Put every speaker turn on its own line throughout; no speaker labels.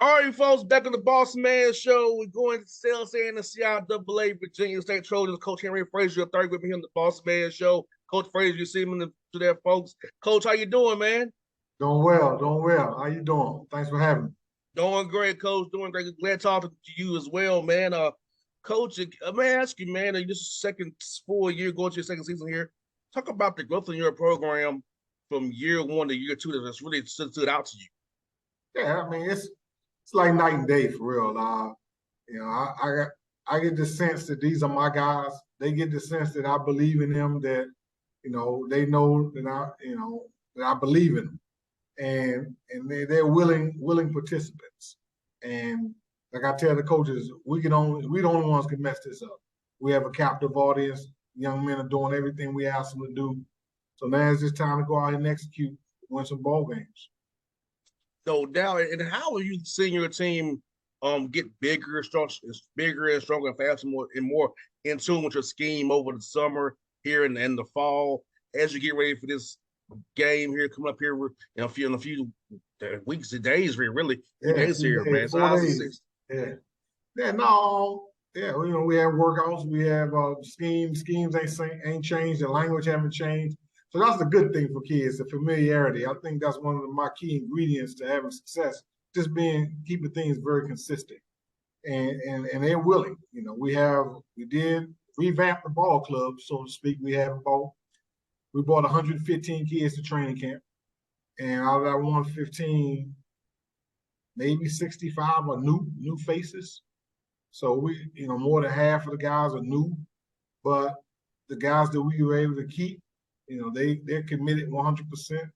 All right, folks, back on the Bossman show. We're going to sales here in the CIAA Virginia State Trojans. Coach Henry Frazier, third with me here on the Bossman show. Coach Frazier, you see him to there, folks. Coach, how you doing, man?
Doing well, doing well. How you doing? Thanks for having me.
Doing great, Coach. Doing great. Glad talking to you as well, man. Coach, may I ask you, man, this is second full year going to your second season here. Talk about the growth in your program from year one to year two that's really stood out to you.
Yeah, I mean it's like night and day for real. I get the sense that these are my guys. They get the sense that I believe in them. That they know that I believe in them, they're willing participants. And like I tell the coaches, we the only ones can mess this up. We have a captive audience. Young men are doing everything we ask them to do. So now it's just time to go out and execute, win some ball games.
So now, and how are you seeing your team get bigger and stronger and faster, more in tune with your scheme over the summer here and the fall as you get ready for this game here coming up here in a few weeks and days here, really few
Yeah,
days here, man. So
4 days. Yeah, yeah, no, yeah. We have workouts, we have schemes. Schemes ain't changed. The language haven't changed. So that's the good thing for kids, the familiarity. I think that's one of my key ingredients to having success. Just keeping things very consistent, and they're willing. We did revamp the ball club, so to speak. We brought 115 kids to training camp, and out of that 115, maybe 65 are new faces. So more than half of the guys are new, but the guys that we were able to keep, they're committed 100%,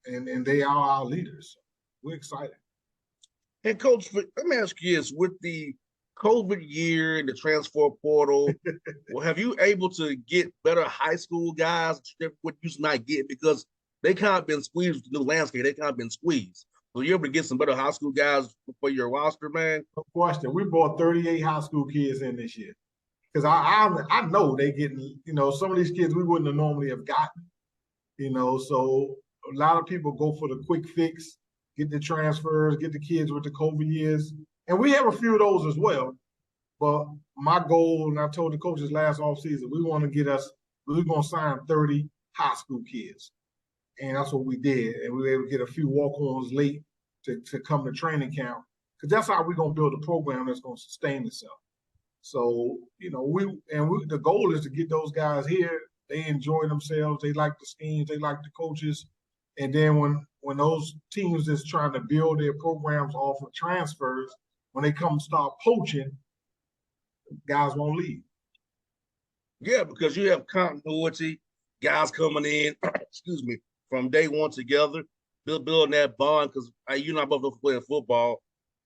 and they are our leaders. We're excited.
And coach, let me ask you this: with the COVID year and the transfer portal, well, have you able to get better high school guys that what you used to not get because they kind of been squeezed with the new landscape? They kind of been squeezed. So you're able to get some better high school guys for your roster, man.
No question. We brought 38 high school kids in this year because I know they getting some of these kids we wouldn't have normally have gotten. So a lot of people go for the quick fix, get the transfers, get the kids with the COVID years. And we have a few of those as well. But my goal, and I told the coaches last offseason, we're going to sign 30 high school kids. And that's what we did. And we were able to get a few walk-ons late to come to training camp. Because that's how we're going to build a program that's going to sustain itself. So, the goal is to get those guys here. They enjoy themselves. They like the schemes. They like the coaches. And then when those teams that's trying to build their programs off of transfers, when they come start poaching, guys won't leave.
Yeah, because you have continuity, guys coming in, excuse me, from day one together, building that bond. Because you and I both playing football,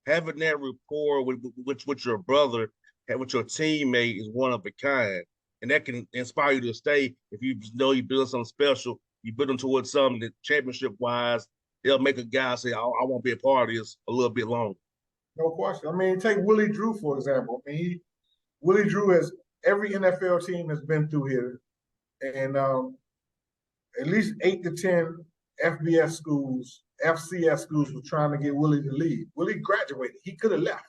having that rapport with your brother and with your teammate is one of a kind, and that can inspire you to stay. If you know you build something special, you build them towards something that championship wise, they'll make a guy say, "I won't be a part of this a little bit longer."
No question. I mean, take Willie Drew for example. I mean, Willie Drew has every NFL team has been through here, and at least 8 to 10 FBS schools, FCS schools were trying to get Willie to leave. Willie graduated. He could have left,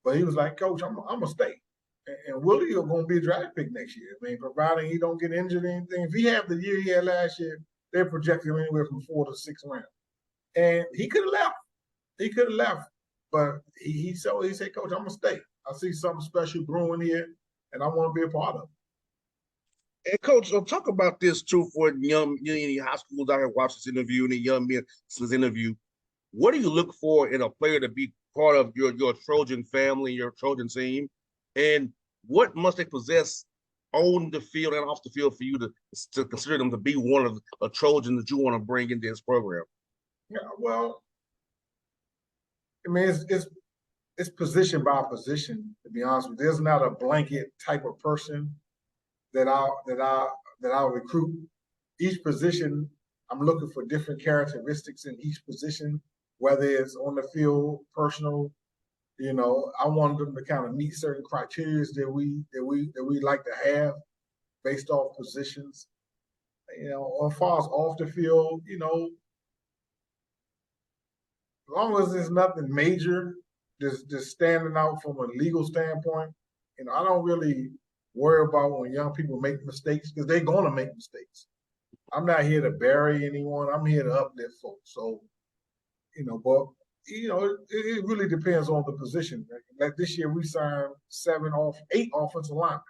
but he was like, "Coach, I'm gonna stay." And Willie is going to be a draft pick next year. I mean, providing he don't get injured or anything. If he had the year he had last year, they're projecting him anywhere from 4 to 6 rounds. And he could have left. He could have left, but he said, "Coach, I'm gonna stay. I see something special brewing here, and I want to be a part of
it." And coach, talk about this too for young high schools out here watching this interview and the young men this interview. What do you look for in a player to be part of your Trojan family, your Trojan team? And what must they possess on the field and off the field for you to consider them to be one of a Trojan that you want to bring into this program?
Yeah, well, I mean, it's position by position. To be honest with you, there's not a blanket type of person that I'll recruit. Each position, I'm looking for different characteristics in each position, whether it's on the field, personal. I want them to kind of meet certain criteria that we like to have based off positions. As far as off the field, long as there's nothing major, just standing out from a legal standpoint, I don't really worry about when young people make mistakes because they're gonna make mistakes. I'm not here to bury anyone. I'm here to uplift folks. So, but it really depends on the position. Like this year, we signed 8 offensive linemen.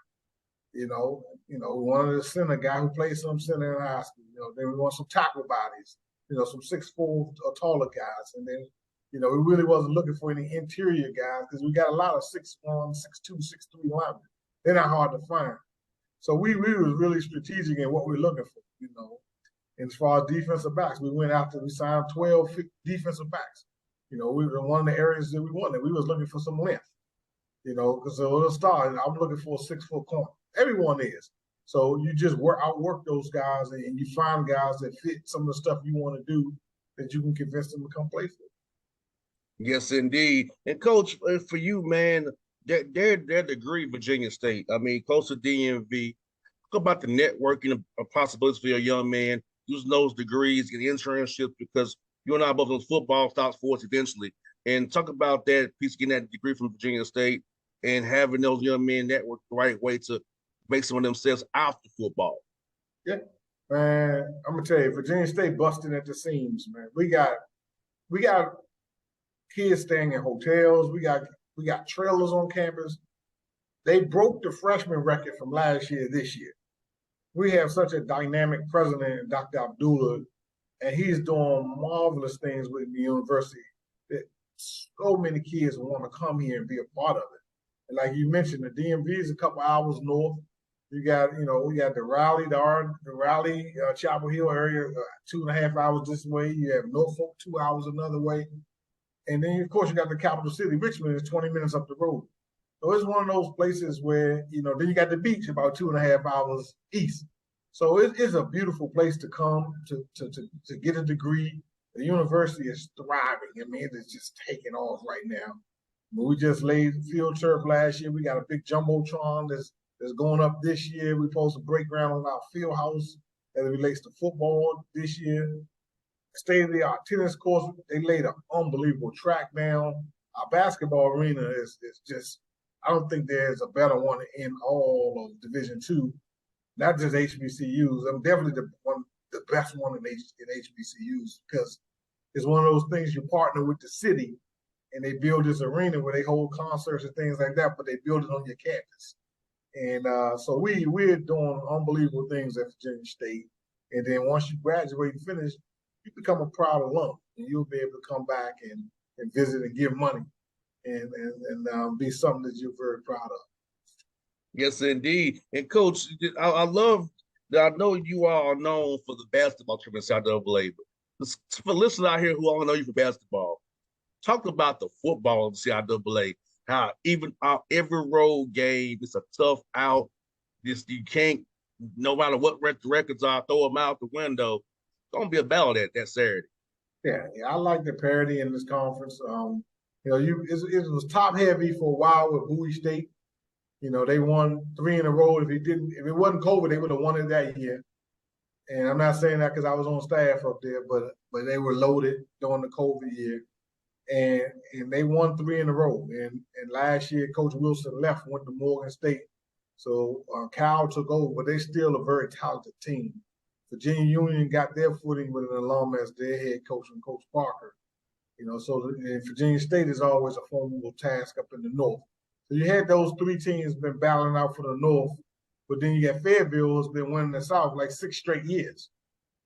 One of the center guy who played some center in high school. Then we want some tackle bodies. Some 6'4" or taller guys, and then we really wasn't looking for any interior guys because we got a lot of 6'1", 6'2", 6'3" linemen. They're not hard to find. So we was really strategic in what we're looking for. And as far as defensive backs, we signed 12 defensive backs. We were in one of the areas that we wanted. We was looking for some length. Because it'll start. I'm looking for a 6-foot corner. Everyone is. So you just outwork those guys, and you find guys that fit some of the stuff you want to do that you can convince them to come play for.
Yes, indeed. And Coach, for you, man, their degree, Virginia State. I mean, close to DMV. Talk about the networking of possibilities for your young man using those degrees, get internships, because you and I both on football, stop sports eventually. And talk about that piece, getting that degree from Virginia State and having those young men network the right way to make some of themselves after football.
Yeah, man. I'm gonna tell you, Virginia State busting at the seams, man. We got kids staying in hotels. We got trailers on campus. They broke the freshman record from last year this year. We have such a dynamic president, Dr. Abdullah, and he's doing marvelous things with the university that so many kids want to come here and be a part of it. And like you mentioned, the DMV is a couple hours north. You got, we got the Raleigh, Chapel Hill area, 2.5 hours this way. You have Norfolk, 2 hours another way. And then, of course, you got the capital city, Richmond, is 20 minutes up the road. So it's one of those places where, then you got the beach about 2.5 hours east. So it's a beautiful place to come to get a degree. The university is thriving. I mean, it's just taking off right now. We just laid field turf last year. We got a big jumbotron that's going up this year. We're supposed to break ground on our field house as it relates to football this year. State-of-the-art tennis course. They laid an unbelievable track down. Our basketball arena is just, I don't think there's a better one in all of Division II, not just HBCUs. I'm definitely the best one in HBCUs because it's one of those things you partner with the city and they build this arena where they hold concerts and things like that, but they build it on your campus. And so we're doing unbelievable things at Virginia State. And then once you graduate and finish, you become a proud alum, and you'll be able to come back and visit and give money and be something that you're very proud of.
Yes, indeed. And Coach, I love that. I know you all are known for the basketball team in South AA, but for listeners out here who all know you for basketball, talk about the football in CIAA. How even every road game, it's a tough out. You can't, no matter what the records are, throw them out the window. It's gonna be a battle that Saturday.
Yeah, I like the parity in this conference. It was top heavy for a while with Bowie State. They won 3 in a row. If it wasn't COVID, they would have won it that year. And I'm not saying that because I was on staff up there, but they were loaded during the COVID year. And they won 3 in a row. And last year, Coach Wilson left, went to Morgan State. So Cal took over, but they're still a very talented team. Virginia Union got their footing with an alum as their head coach and Coach Parker. So Virginia State is always a formidable task up in the north. So you had those 3 teams been battling out for the north, but then you got Fayetteville who's been winning the south like 6 straight years.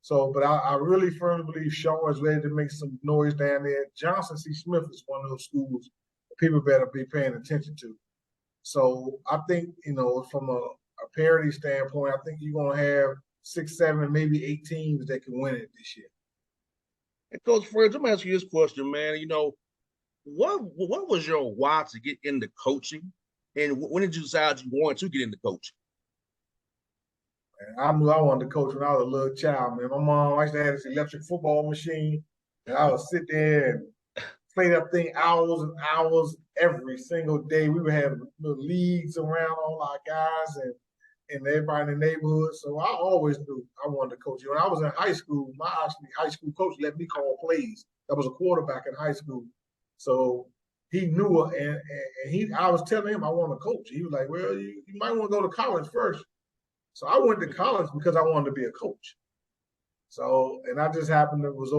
So, but I really firmly believe Shaw is ready to make some noise down there. Johnson C. Smith is one of those schools people better be paying attention to. So I think, from a parity standpoint, I think you're going to have 6, 7, maybe 8 teams that can win it this year.
And Coach Frazier, I'm gonna ask you this question, man. What was your why to get into coaching, and when did you decide you wanted to get into coaching?
I knew I wanted to coach when I was a little child, man. My mom used to have this electric football machine, and I would sit there and play that thing hours and hours every single day. We would have little leagues around all our guys, and and everybody in the neighborhood. So I always knew I wanted to coach. When I was in high school, my high school coach let me call plays. I was a quarterback in high school. So he knew it, and I was telling him I want to coach. He was like, well, you might want to go to college first. So I went to college because I wanted to be a coach. So, and I just happened to was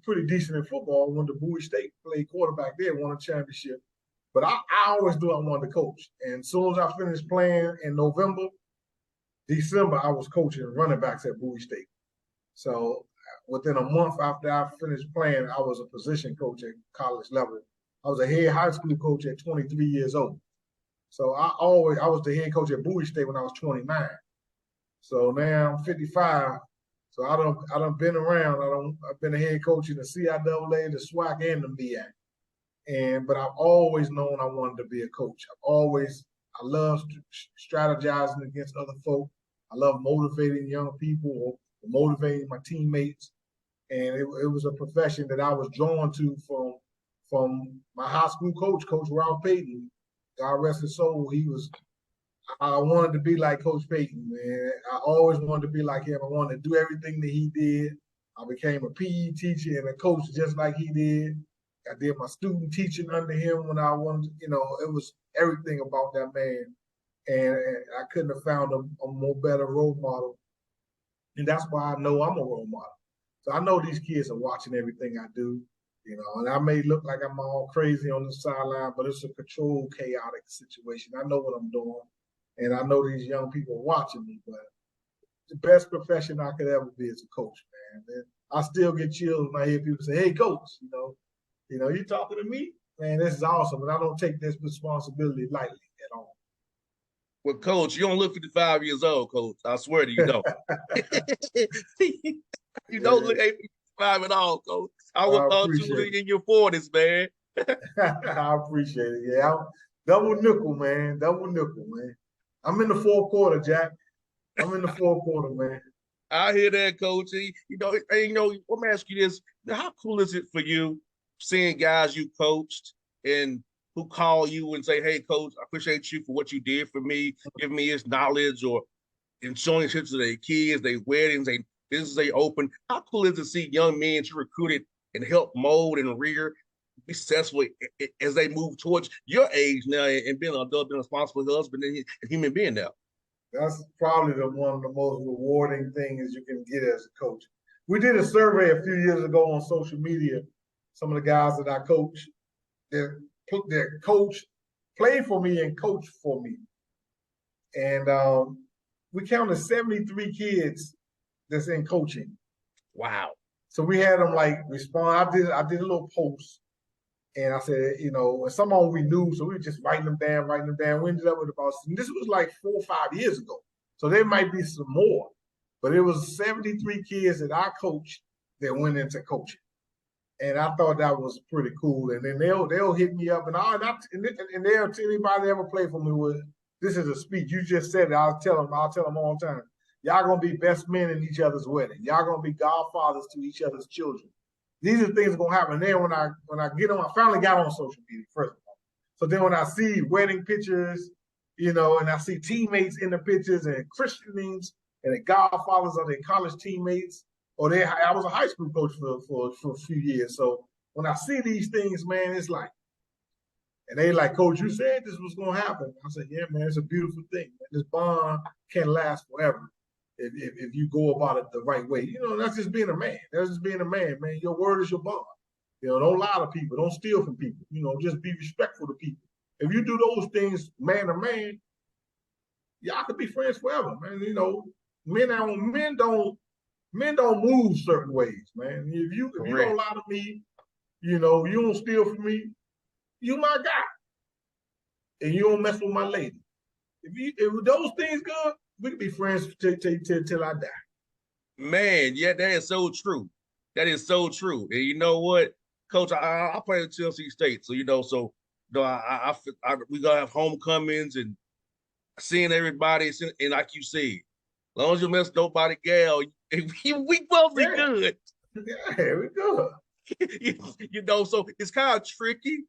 pretty decent in football. I went to Bowie State, played quarterback there, won a championship. But I always knew I wanted to coach. And as soon as I finished playing in November, December, I was coaching running backs at Bowie State. So within a month after I finished playing, I was a position coach at college level. I was a head high school coach at 23 years old. So I was the head coach at Bowie State when I was 29. So now I'm 55. So I don't been around. I've been a head coach in the CIAA, the SWAC, and the MEAC. But I've always known I wanted to be a coach. I love strategizing against other folk. I love motivating young people or motivating my teammates. And it was a profession that I was drawn to from my high school coach, Coach Ralph Payton. God rest his soul. I wanted to be like Coach Payton, man. I always wanted to be like him. I wanted to do everything that he did. I became a PE teacher and a coach just like he did. I did my student teaching under him when I wanted, it was everything about that man. And I couldn't have found a more better role model. And that's why I know I'm a role model. So I know these kids are watching everything I do, and I may look like I'm all crazy on the sideline, but it's a controlled, chaotic situation. I know what I'm doing. And I know these young people are watching me, but the best profession I could ever be is a coach, man. And I still get chills when I hear people say, hey, coach, you talking to me? Man, this is awesome. And I don't take this responsibility lightly at all.
Well, Coach, you don't look 55 years old, Coach. I swear to you, don't. You don't look 85 at all, Coach. I would thought you were in your 40s, man.
I appreciate it. Yeah, I'm double nickel, man. Double nickel, man. I'm in the fourth quarter, Jack. I'm in the fourth quarter, man.
I hear that, Coach. Let me ask you this. How cool is it for you seeing guys you coached and who call you and say, hey, Coach, I appreciate you for what you did for me, giving me this knowledge or and showing shit to their kids, their weddings, their businesses they open. How cool is it to see young men you recruited and help mold and rear be successful as they move towards your age now and being an adult, being a responsible husband and a human being now?
That's probably one of the most rewarding things you can get as a coach. We did a survey a few years ago on social media. Some of the guys that I coach, their coach played for me and coached for me. And we counted 73 kids that's in coaching.
Wow.
So we had them respond. I did a little post. And I said, and some of them we knew, so we were just writing them down. We ended up with and this was like 4 or 5 years ago. So there might be some more. But it was 73 kids that I coached that went into coaching. And I thought that was pretty cool. And then they'll hit me up and they'll tell anybody that ever played for me with, this is a speech. You just said it. I'll tell them all the time. Y'all gonna be best men in each other's wedding. Y'all gonna be godfathers to each other's children. These are things that are gonna happen. Then when I get on, I finally got on social media first of all. So then when I see wedding pictures, and I see teammates in the pictures and christenings and the godfathers of their college teammates, I was a high school coach for a few years. So when I see these things, man, it's like, and they like, Coach, you said this was gonna happen. I said, yeah, man, it's a beautiful thing. Man. This bond can last forever. If you go about it the right way. That's just being a man. That's just being a man, man. Your word is your bond. Don't lie to people. Don't steal from people. Just be respectful to people. If you do those things man to man, y'all could be friends forever, man. Men don't move certain ways, man. If you don't lie to me, you don't steal from me, you my guy. And you don't mess with my lady. If those things good, we can be friends till I die.
Man, yeah, that is so true. That is so true. And you know what, Coach, I play at Tennessee State, so we gonna have homecomings and seeing everybody. And like you said, as long as you mess nobody, gal, we both be good.
Yeah, we good.
So it's kind of tricky,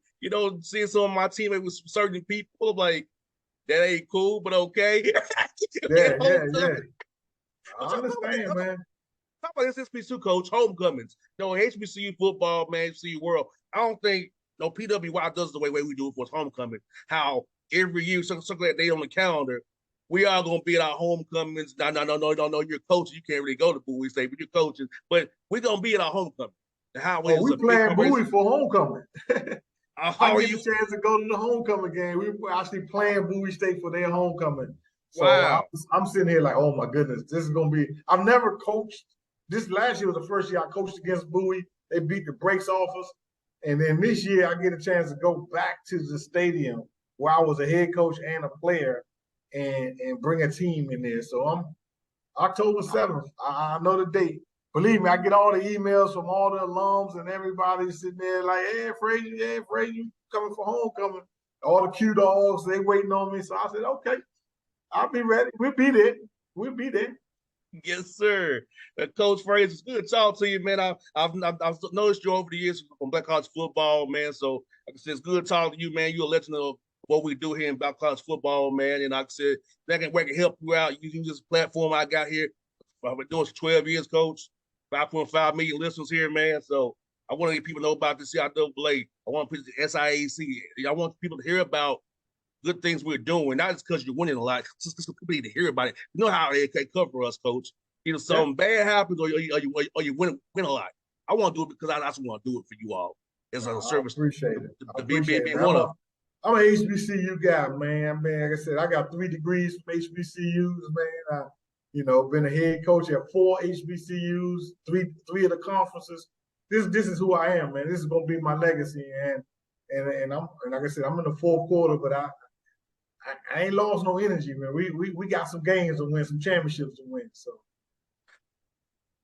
seeing some of my teammates with certain people like. That ain't cool, but okay.
Yeah,
At
yeah, yeah.
homecoming. But
I understand, man.
talk about this HBCU coach, homecomings. No, HBCU football, man, HBCU world. I don't think no PWI does the way we do it for homecoming. How every year, something that day on the calendar, we are gonna be at our homecomings. No, you're coaching. You can't really go to Bowie State, but you're coaching. But we're gonna be at our homecoming. How
Oh,
is
we
a big
playing Bowie
conversation?
for homecoming. I
How are
get the
you?
chance to go to the homecoming game. We were actually playing Bowie State for their homecoming. So
Wow.
I'm sitting here like, oh my goodness, this is gonna be. I've never coached. This last year was the first year I coached against Bowie. They beat the brakes off us, and then this year I get a chance to go back to the stadium where I was a head coach and a player, and bring a team in there. So I'm October 7th. I know the date. Believe me, I get all the emails from all the alums and everybody sitting there like, hey, Frazier, you coming for homecoming. All the Q dogs, they waiting on me. So I said, okay, I'll be ready. We'll be there. We'll be there.
Yes, sir. Coach Frazier, it's good to talk to you, man. I've noticed you over the years from Black College football, man. So, like I said, it's good talking to you, man. You're a legend of what we do here in Black College football, man. And like I said, that can help you out. You use this platform I got here. I've been doing this for 12 years, coach. 5.5 million listeners here, man. So I want to let people know about the CIAA. I want to put the SIAC. I want people to hear about good things we're doing, not just because you're winning a lot, just because people need to hear about it. You know how they cover us, coach. Either
Yeah.
something bad happens or you win a lot. I want to do it because I just want to do it for you all as a
I
service
appreciate it. I
to be
appreciate it, man.
one of
I'm an HBCU guy, man. Man, like I said, I got 3 degrees from HBCUs, man. Been a head coach at 4 HBCUs, three of the conferences. This is who I am, man. This is gonna be my legacy, and like I said, I'm in the fourth quarter, but I ain't lost no energy, man. We got some games to win, some championships to win. So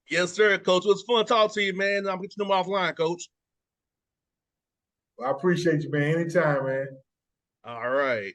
Yes, sir, coach. It was fun talking to you, man. I'm getting them offline, coach.
I appreciate you, man. Anytime, man.
All right.